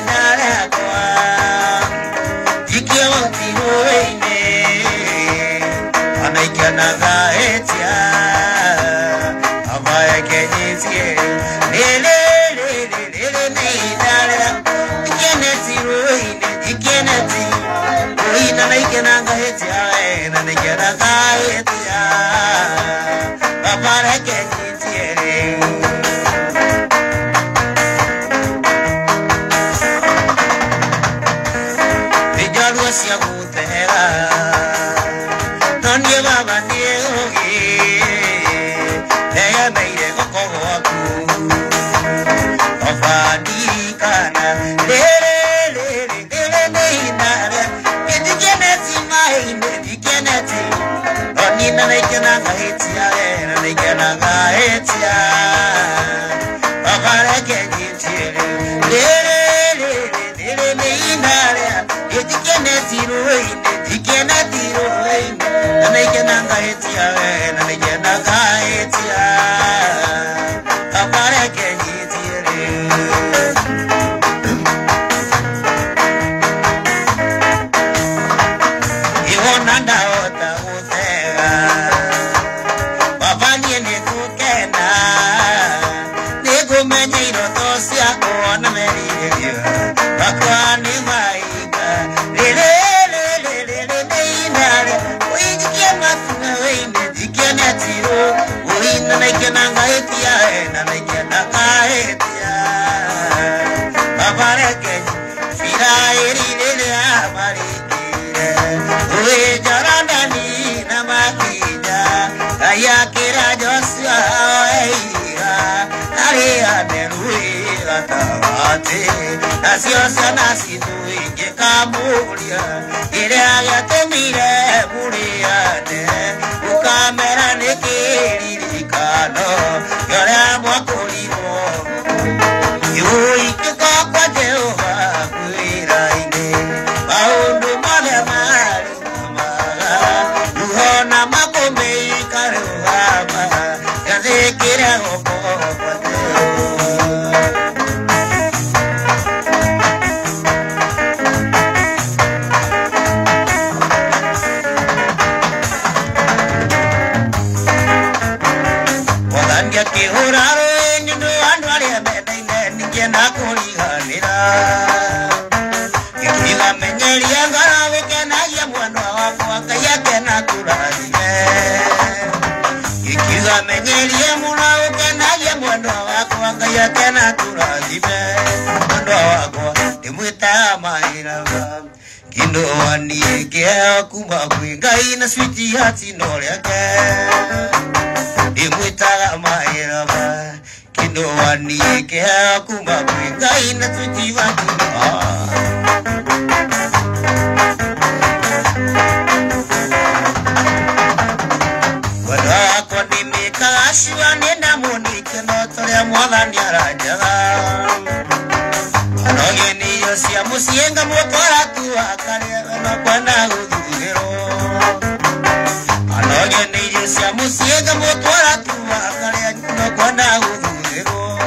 [SPEAKER 1] nare kwa dikiwa kiroine anaikana gaetia amaya kenyetie le nare dikeneti roine dikeneti Ina naikena ngahetia na naikena ngahetia Papara kenitiere Vijalua siya kutera Nonye baba niye ogi Neya meire koko waku Ofani kana Lere neinare Onina naikena ngahetia naikena ngahetia Papara kenitiere Lere neinare Itikene tiroine Naikena ngahetia naikena ngahetia Papara kenitiere Nanda ota utega Wafanye ni kukena Niku menye irotosi yako na meririvyo Wakwa ni maika Lele neinare Uijikie matuna weine Jikiene tiro Uina naikena ngahetia Na naikena ngahetia Papare kenyi Fira eri lele amarikire Uwe jarandani na makija Ayakira Joshua oeiga Naria nerui gatawate Nasiosa nasinuinge kamulia Ire agatemire muriane Ukamera nekiririkano Yore mwakulimo Yui kiko kwa Jehova kuiraine Maundu male mali Luhona makombe ikaruhama Yazekire okopote ya kena turathime ndo wako ndimwita mahiraba kindo wani kia kuma kwingai na switi hati no yake ndimwita mahiraba kindo wani kia kuma kwingai na switi hati wala kwa nimeka ashwa nenda monike no tole mwathani arajaga anogeni yosia musienga motwara tu akare no kwenda guthugiro anogeni yosia musienga motwara tu akare no kwenda guthugiro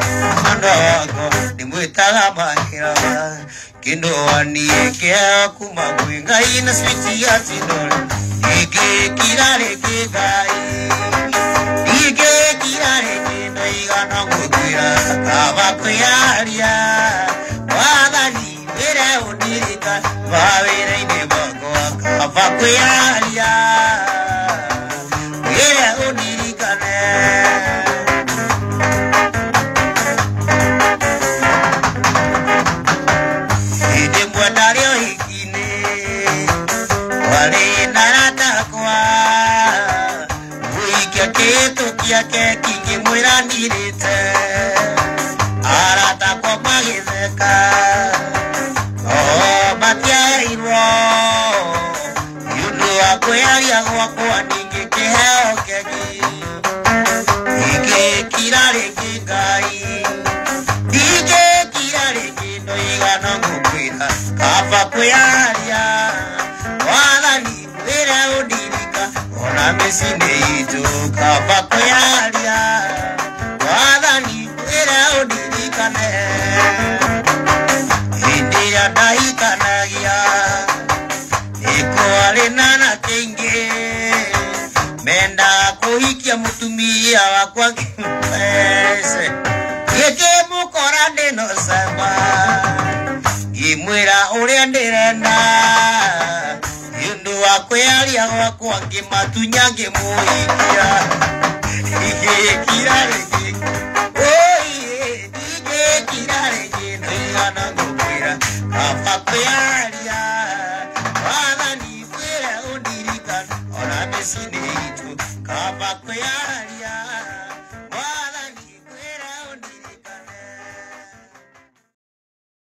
[SPEAKER 1] ando wako nimwitaga mahira kindo wanieke kuma kwingai na switi ya tinole ike kirare kigai ike kirare kindo igana ngukira abakuyaria wadani vere unirika vavere ine bako abakuyaria vere unirika ne ide mwandario hikine wale narata kwa uikia keto kiake kingi mwirandirite arata kwa magitheka matiairwo yundu akwearia gwakwa ningi kiheo kegi igikira ringi ngai igikira ringi no igana ngukwira kaba kwearia wathani wira undirika ona mecine itu kaba kwearia wathani wira undirikane hindia ndaikanagia ikoarina na kingi menda kuhikia mutumia wakwa kimpese yekimukora ndino sama imwira uria ndirenda yundu wakwearia gwakwa ngimatunya ngimuhikia igikira ringi oye igikira ringi ndigana ngukwira kaba kwearia wathani kwira undirikana ona mecine itu kaba kwearia